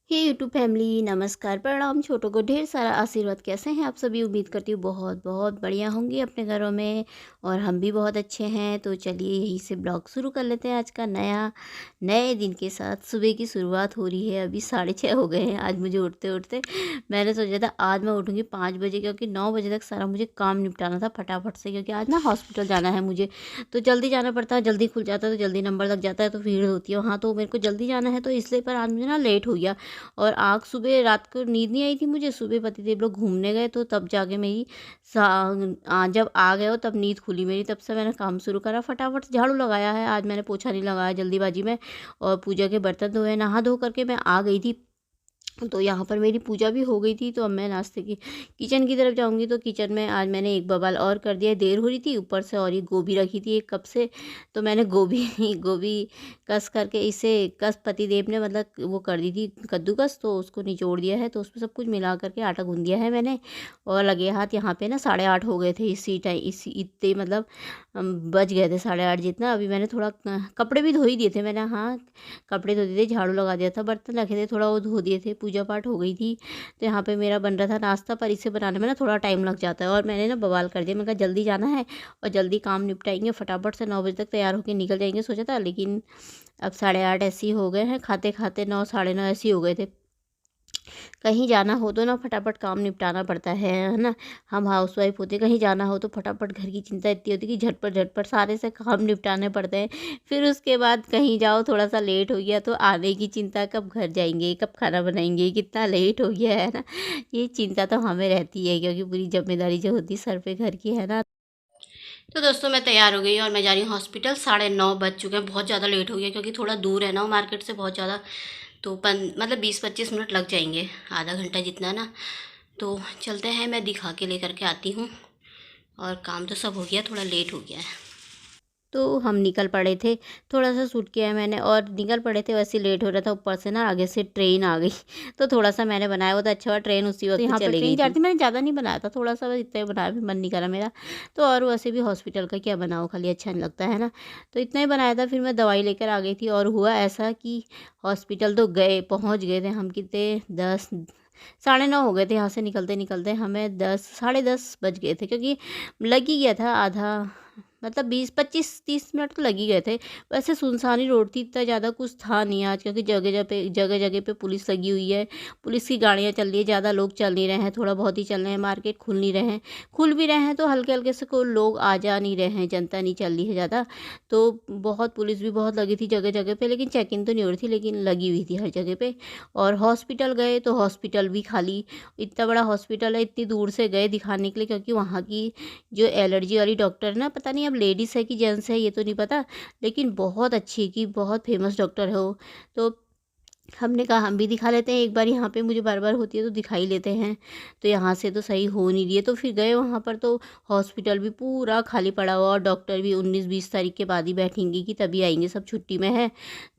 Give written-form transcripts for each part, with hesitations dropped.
हे YouTube family, नमस्कार, प्रणाम। छोटों को ढेर सारा आशीर्वाद। कैसे हैं आप सभी? उम्मीद करती हूँ बहुत बहुत बढ़िया होंगे अपने घरों में। और हम भी बहुत अच्छे हैं। तो चलिए यहीं से ब्लॉग शुरू कर लेते हैं आज का नए दिन के साथ। सुबह की शुरुआत हो रही है। अभी 6:30 हो गए हैं। आज मुझे उठते उठते मैंने सोचा था आज मैं उठूँगी 5 बजे, क्योंकि 9 बजे तक सारा मुझे काम निपटाना था फटाफट से, क्योंकि आज ना हॉस्पिटल जाना है मुझे। तो जल्दी जाना पड़ता है, जल्दी खुल जाता है तो जल्दी नंबर लग जाता है, तो भीड़ होती है वहाँ। तो मेरे को जल्दी जाना है, तो इसलिए पर आज मुझे ना लेट हो गया। और आग सुबह रात को नींद नहीं आई थी मुझे। सुबह पतिदेव लोग घूमने गए, तो तब जाके मेरी जब आ गए हो तब नींद खुली मेरी। तब से मैंने काम शुरू करा, फटाफट से झाड़ू लगाया है। आज मैंने पोछा नहीं लगाया जल्दीबाजी में। और पूजा के बर्तन धोए, नहा धो करके मैं आ गई थी। तो यहाँ पर मेरी पूजा भी हो गई थी। तो अब मैं नाश्ते की किचन की तरफ जाऊँगी। तो किचन में आज मैंने एक बवाल और कर दिया। देर हो रही थी ऊपर से, और ये गोभी रखी थी एक कप से। तो मैंने गोभी गोभी कस करके इसे पतिदेव ने मतलब वो कर दी थी कद्दूकस, तो उसको निचोड़ दिया है। तो उसमें सब कुछ मिला करके आटा गूँध दिया है मैंने। और लगे हाथ यहाँ पे ना 8:30 हो गए थे इसी टाइम, इसी इतने मतलब बज गए थे 8:30 जितना। अभी मैंने थोड़ा कपड़े भी धो ही दिए थे मैंने। हाँ, कपड़े धो दिए थे, झाड़ू लगा दिया था, बर्तन रखे थे थोड़ा वो धो दिए थे, पूजा पाठ हो गई थी। तो यहाँ पे मेरा बन रहा था नाश्ता, पर इसे बनाने में ना थोड़ा टाइम लग जाता है। और मैंने ना बवाल कर दिया, मैंने कहा जल्दी जाना है और जल्दी काम निपटाएंगे, फटाफट से 9 बजे तक तैयार होकर निकल जाएंगे सोचा था। लेकिन अब 8:30 ऐसे ही हो गए हैं, खाते खाते 9 9:30 ऐसे ही हो गए थे। कहीं जाना हो तो ना फटाफट काम निपटाना पड़ता है ना। हम हाउसवाइफ होते, कहीं जाना हो तो फटाफट घर की चिंता इतनी होती है कि झटपट झटपट सारे से काम निपटाने पड़ते हैं। फिर उसके बाद कहीं जाओ, थोड़ा सा लेट हो गया तो आने की चिंता, कब घर जाएंगे, कब खाना बनाएंगे, कितना लेट हो गया है ना। ये चिंता तो हमें रहती है, क्योंकि पूरी जिम्मेदारी जो होती है सर पे घर की, है ना। तो दोस्तों मैं तैयार हो गई और मैं जा रही हूँ हॉस्पिटल। 9:30 बज चुके हैं, बहुत ज़्यादा लेट हो गया, क्योंकि थोड़ा दूर है ना वो मार्केट से बहुत ज़्यादा। तो मतलब 20-25 मिनट लग जाएंगे, आधा घंटा जितना ना। तो चलते हैं, मैं दिखा के लेकर के आती हूँ। और काम तो सब हो गया, थोड़ा लेट हो गया है। तो हम निकल पड़े थे, थोड़ा सा शूट किया है मैंने और निकल पड़े थे। वैसे लेट हो रहा था, ऊपर से ना आगे से ट्रेन आ गई तो थोड़ा सा मैंने बनाया हुआ था अच्छा हुआ, ट्रेन उसी वक्त यहाँ पे चली गई थी। मैंने ज़्यादा नहीं बनाया था, थोड़ा सा बस इतना ही बनाया, फिर मन नहीं करा मेरा। तो और वैसे भी हॉस्पिटल का क्या बनाओ, खाली अच्छा नहीं लगता है ना। तो इतना ही बनाया था। फिर मैं दवाई लेकर आ गई थी। और हुआ ऐसा कि हॉस्पिटल तो पहुँच गए थे हम, कितने 10 9:30 हो गए थे। यहाँ से निकलते निकलते हमें 10 10:30 बज गए थे, क्योंकि लग ही गया था आधा, मतलब 20 25 30 मिनट तो लग ही गए थे। वैसे सुनसानी रोड थी, इतना ज़्यादा कुछ था नहीं आज, क्योंकि जगह जगह पे पुलिस लगी हुई है, पुलिस की गाड़ियाँ चल रही है। ज़्यादा लोग चल नहीं रहे हैं, थोड़ा बहुत ही चल रहे हैं। मार्केट खुल नहीं रहे हैं, खुल भी रहे हैं तो हल्के हल्के से कोई लोग आ जा नहीं रहे हैं, जनता नहीं चल रही है ज़्यादा। तो बहुत पुलिस भी बहुत लगी थी जगह जगह पे, लेकिन चेकिंग तो नहीं हो रही थी, लेकिन लगी हुई थी हर जगह पे। और हॉस्पिटल गए तो हॉस्पिटल भी खाली। इतना बड़ा हॉस्पिटल है, इतनी दूर से गए दिखाने के लिए, क्योंकि वहाँ की जो एलर्जी वाली डॉक्टर है ना, पता नहीं अब लेडीज़ है कि जेंट्स है ये तो नहीं पता, लेकिन बहुत अच्छी है, कि बहुत फेमस डॉक्टर है वो। तो हमने कहा हम भी दिखा लेते हैं एक बार, यहाँ पे मुझे बार बार होती है तो दिखा ही लेते हैं। तो यहाँ से तो सही हो नहीं रही है, तो फिर गए वहाँ पर। तो हॉस्पिटल भी पूरा खाली पड़ा हुआ, और डॉक्टर भी 19-20 तारीख के बाद ही बैठेंगे, कि तभी आएंगे, सब छुट्टी में है।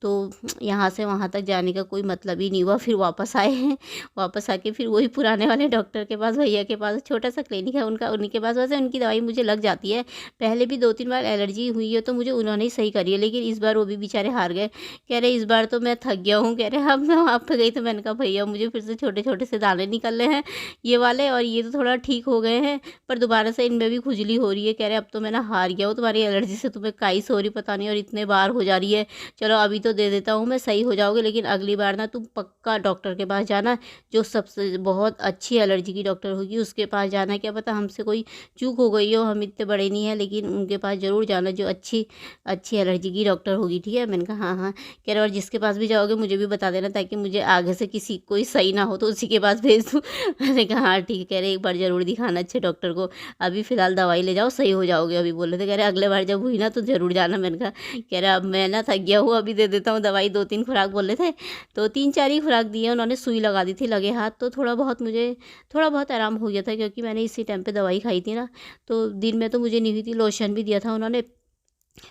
तो यहाँ से वहाँ तक जाने का कोई मतलब ही नहीं हुआ। फिर वापस आए हैं, वापस आके फिर वही पुराने वाले डॉक्टर के पास, भैया के पास, छोटा सा क्लिनिक है उनका, उन्हीं के पास। वैसे उनकी दवाई मुझे लग जाती है, पहले भी 2-3 बार एलर्जी हुई है तो मुझे उन्होंने ही सही करी है, लेकिन इस बार वो भी बेचारे हार गए। कह रहे इस बार तो मैं थक गया हूँ, कह रहे अब मैं वहाँ पे गई तो मैंने कहा भैया मुझे फिर से छोटे छोटे से दाने निकल रहे हैं ये वाले, और ये तो थोड़ा ठीक हो गए हैं, पर दोबारा से इनमें भी खुजली हो रही है। कह रहे अब तो मैं ना हार गया हूँ, तुम्हारी एलर्जी से तुम्हें काई से हो रही पता नहीं, और इतने बार हो जा रही है। चलो अभी तो दे देता हूँ मैं, सही हो जाओगे, लेकिन अगली बार ना तुम पक्का डॉक्टर के पास जाना, जो सबसे बहुत अच्छी एलर्जी की डॉक्टर होगी उसके पास जाना। क्या पता हमसे कोई चूक हो गई हो, हम इतने बड़े नहीं हैं, लेकिन उनके पास ज़रूर जाना, जो अच्छी अच्छी एलर्जी की डॉक्टर होगी, ठीक है। मैंने कहा हाँ हाँ। कह रहे और जिसके पास भी जाओगे मुझे भी बता देना, ताकि मुझे आगे से किसी कोई सही ना हो तो उसी के पास भेज दूँ मैंने कहा हाँ ठीक है। कह रहे एक बार ज़रूर दिखाना अच्छे डॉक्टर को, अभी फ़िलहाल दवाई ले जाओ सही हो जाओगे। अभी बोले थे, कह रहे अगले बार जब हुई ना तो ज़रूर जाना। मैंने कहा कह रहे अब मैं ना थक गया हूँ, अभी दे देता हूँ दवाई, 2-3 खुराक बोले थे तो 3-4 ही खुराक दिए उन्होंने, सुई लगा दी थी लगे हाथ। तो थोड़ा बहुत आराम हो गया था, क्योंकि मैंने इसी टाइम पे दवाई खाई थी ना। तो दिन में तो मुझे नहीं हुई थी, लोशन भी दिया था उन्होंने,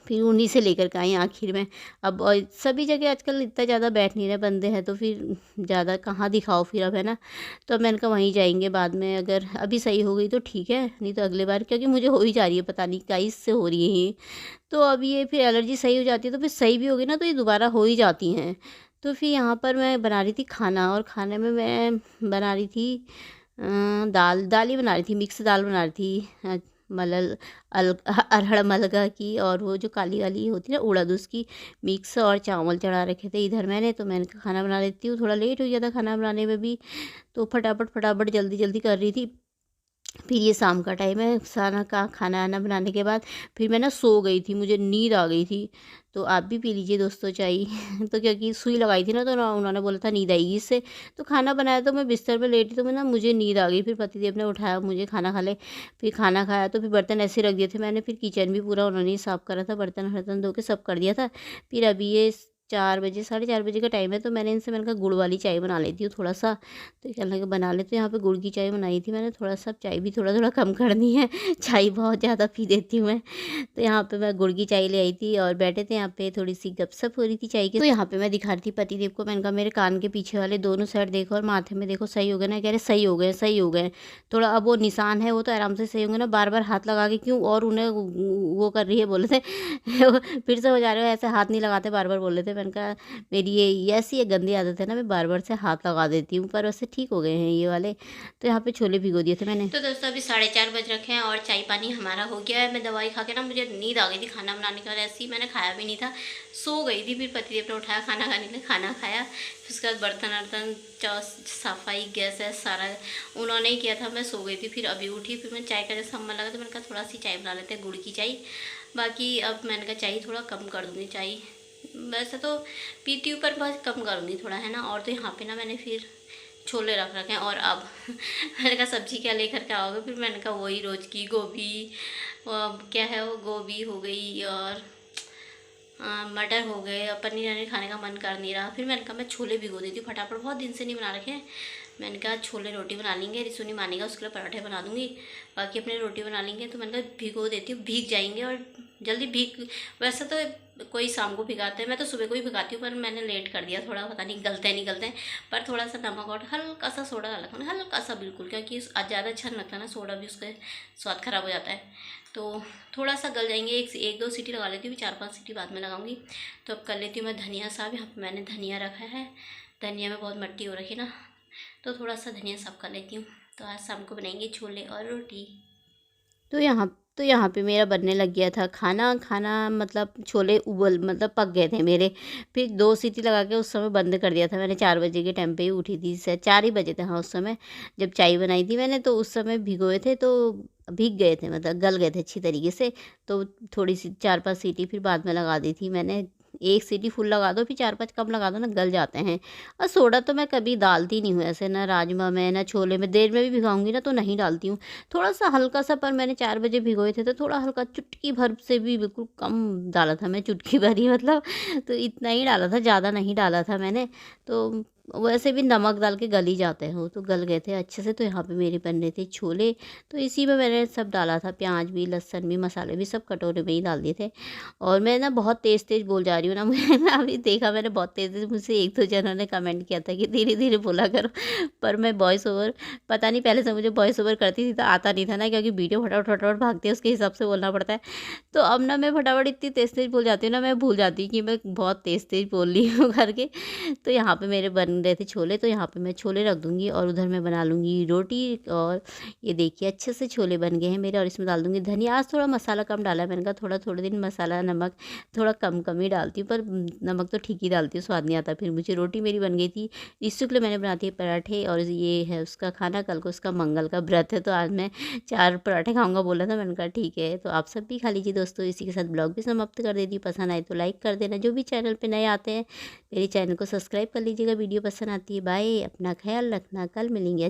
फिर उन्हीं से लेकर के आई आखिर में। अब और सभी जगह आजकल इतना ज़्यादा बैठ नहीं रहे बंदे हैं, तो फिर ज़्यादा कहाँ दिखाओ फिर अब, है ना। तो अब मैंने कहा वहीं जाएंगे बाद में, अगर अभी सही हो गई तो ठीक है, नहीं तो अगले बार, क्योंकि मुझे हो ही जा रही है, पता नहीं क्या इससे हो रही है ये। तो अब ये फिर एलर्जी सही हो जाती है तो फिर सही भी होगी ना, तो ये दोबारा हो ही जाती हैं। तो फिर यहाँ पर मैं बना रही थी खाना, और खाने में मैं बना रही थी दाल ही बना रही थी, मिक्स दाल बना रही थी। मलल अरहड़ मलगा की, और वो जो काली वाली होती है ना उड़द, उसकी मिक्स, और चावल चढ़ा रखे थे इधर मैंने। तो मैंने कहा खाना बना लेती हूँ, थोड़ा लेट हो गया था खाना बनाने में भी, तो फटाफट फटाफट जल्दी जल्दी कर रही थी। फिर ये शाम का टाइम है, सारा का खाना आना बनाने के बाद फिर मैं ना सो गई थी, मुझे नींद आ गई थी। तो आप भी पी लीजिए दोस्तों चाय। तो क्योंकि सुई लगाई थी ना, तो ना उन्होंने बोला था नींद आएगी इससे। तो खाना बनाया, तो मैं बिस्तर पे लेटी, तो मैं ना मुझे नींद आ गई। फिर पतिदेव ने उठाया मुझे, खाना खा ले। फिर खाना खाया, तो फिर बर्तन ऐसे रख दिए थे मैंने। फिर किचन भी पूरा उन्होंने ही साफ़ करा था, बर्तन वर्तन धो के सब कर दिया था। फिर अभी ये 4 बजे, 4:30 बजे का टाइम है। तो मैंने कहा गुड़ वाली चाय बना लेती हूँ थोड़ा सा। तो कहने लगे बना लेते, यहाँ पे गुड़ की चाय बनाई थी मैंने थोड़ा सा। चाय भी थोड़ा थोड़ा कम करनी है, चाय बहुत ज़्यादा पी देती हूँ मैं। तो यहाँ पे मैं गुड़ की चाय ले आई थी, और बैठे थे यहाँ पे, थोड़ी सी गपशप हो रही थी चाय की। तो यहाँ पे मैं दिखा रही थी पतिदेव को। मैंने कहा मेरे कान के पीछे वाले दोनों साइड देखो, और माथे में देखो, सही हो गए ना? कह रहे सही हो गए, सही हो गए। थोड़ा अब वो निशान है, वो तो आराम से सही होंगे ना, बार बार हाथ लगा के क्यों और उन्हें वो कर रही है, बोले थे। फिर से हो जा रहे हो, ऐसे हाथ नहीं लगाते, बार बार बोले थे। मैंने कहा मेरी ये ऐसी ये गंदी आदत है ना, मैं बार बार से हाथ लगा देती हूँ, पर वैसे ठीक हो गए हैं ये वाले। तो यहाँ पे छोले भिगो दिए थे मैंने। तो दोस्तों अभी 4:30 बज रखे हैं, और चाय पानी हमारा हो गया है। मैं दवाई खा के ना, मुझे नींद आ गई थी खाना बनाने के बाद, ऐसे ही मैंने खाया भी नहीं था, सो गई थी। फिर पतिदेव ने उठाया खाना खाने के लिए, खाना खाया। फिर उसके बाद बर्तन वर्तन सफाई गैस है सारा उन्होंने ही किया था, मैं सो गई थी। फिर अभी उठी, फिर मैं चाय का जैसा मन लगा, तो मैंने कहा थोड़ा सी चाय बना लेते हैं, गुड़ की चाय। बाकी अब मैंने कहा चाय थोड़ा कम कर दूँगी, चाय वैसे तो पीती हूँ पर बस कम करूँगी थोड़ा, है ना। और तो यहाँ पे ना मैंने फिर छोले रख रखे हैं। और अब मैंने कहा सब्जी क्या लेकर के आओगे? फिर मैंने कहा वही रोज़ की गोभी, क्या है वो, गोभी हो गई, और मटर हो गए। और पनीर वनीर खाने का मन कर नहीं रहा। फिर मैंने कहा मैं छोले भिगो देती हूँ फटाफट, बहुत दिन से नहीं बना रखे हैं। मैंने कहा छोले रोटी बना लेंगे, रिसू नहीं मानेगा, उसके लिए पराठे बना दूँगी, बाकी अपने रोटी बना लेंगे। तो मैंने कहा भिगो देती हूँ, भीग जाएंगे और जल्दी भीग। वैसे तो कोई शाम को भिगाते हैं, मैं तो सुबह को ही भिगाती हूँ, पर मैंने लेट कर दिया थोड़ा, पता नहीं गलते नहीं गलते हैं। पर थोड़ा सा नमक और हल्का सा सोडा डाला था, हल्का सा बिल्कुल, क्योंकि ज़्यादा अच्छा नहीं लगता ना सोडा भी, उसका स्वाद ख़राब हो जाता है। तो थोड़ा सा गल जाएंगे, एक दो सीटी लगा लेती हूँ, 4-5 सीटी बाद में लगाऊंगी। तो अब कर लेती हूँ मैं धनिया साफ। यहाँ पर मैंने धनिया रखा है, धनिया में बहुत मिट्टी हो रखी ना, तो थोड़ा सा धनिया साफ कर लेती हूँ। तो आज शाम को बनाएंगे छोले और रोटी। तो यहाँ पे मेरा बनने लग गया था खाना। मतलब छोले उबल मतलब पक गए थे मेरे। फिर 2 सीटी लगा के उस समय बंद कर दिया था मैंने। 4 बजे के टाइम पे ही उठी थी, शायद 4 ही बजे थे हाँ उस समय, जब चाय बनाई थी मैंने। तो उस समय भिगोए थे, तो भीग गए थे, मतलब गल गए थे अच्छी तरीके से। तो थोड़ी सी 4-5 सीटी फिर बाद में लगा दी थी मैंने। 1 सीटी फुल लगा दो, फिर 4-5 कम लगा दो ना, गल जाते हैं। और सोडा तो मैं कभी डालती नहीं हूँ ऐसे, ना राजमा में ना छोले में। देर में भी भिगाऊंगी ना तो नहीं डालती हूँ, थोड़ा सा हल्का सा। पर मैंने 4 बजे भिगोए थे, तो थोड़ा हल्का चुटकी भर से भी बिल्कुल कम डाला था मैं, चुटकी भर ही मतलब। तो इतना ही डाला था, ज़्यादा नहीं डाला था मैंने। तो वैसे भी नमक डाल के गल ही जाते हैं वो, तो गल गए थे अच्छे से। तो यहाँ पे मेरे बन रहे थे छोले, तो इसी में मैंने सब डाला था, प्याज भी, लहसुन भी, मसाले भी सब कटोरे में ही डाल दिए थे। और मैं ना बहुत तेज़ तेज़ बोल जा रही हूँ ना, मुझे ना अभी देखा मैंने बहुत तेज़ तेज़, मुझसे 1-2 जनों ने कमेंट किया था कि धीरे धीरे बोला करो। पर मैं वॉइस ओवर, पता नहीं पहले से मुझे वॉइस ओवर करती थी तो आता नहीं था ना, क्योंकि वीडियो फटाफट फटाफट भागती है, उसके हिसाब से बोलना पड़ता है। तो अब ना मैं फटाफट इतनी तेज़ तेज़ बोल जाती हूँ ना, मैं भूल जाती हूँ कि मैं बहुत तेज़ तेज़ बोल रही हूँ करके। तो यहाँ पे मेरे बन रहे थे छोले, तो यहाँ पे मैं छोले रख दूँगी, और उधर मैं बना लूँगी रोटी। और ये देखिए अच्छे से छोले बन गए हैं मेरे। और इसमें डाल दूँगी धनिया। आज थोड़ा मसाला कम डाला है, मैंने कहा थोड़े दिन मसाला नमक थोड़ा कम कम ही डालती हूँ, पर नमक तो ठीक ही डालती हूँ, स्वाद नहीं आता फिर मुझे। रोटी मेरी बन गई थी। इसी के लिए मैंने बनाती है पराठे, और ये है उसका खाना। कल को उसका मंगल का व्रत है, तो आज मैं 4 पराठे खाऊंगा बोला था, मैंने कहा ठीक है। तो आप सब भी खा लीजिए दोस्तों। इसी के साथ ब्लॉग भी समाप्त कर देती हूँ। पसंद आए तो लाइक कर देना, जो भी चैनल पे नए आते हैं मेरे चैनल को सब्सक्राइब कर लीजिएगा। वीडियो पसंद आती है। बाय, अपना ख्याल रखना, कल मिलेंगे।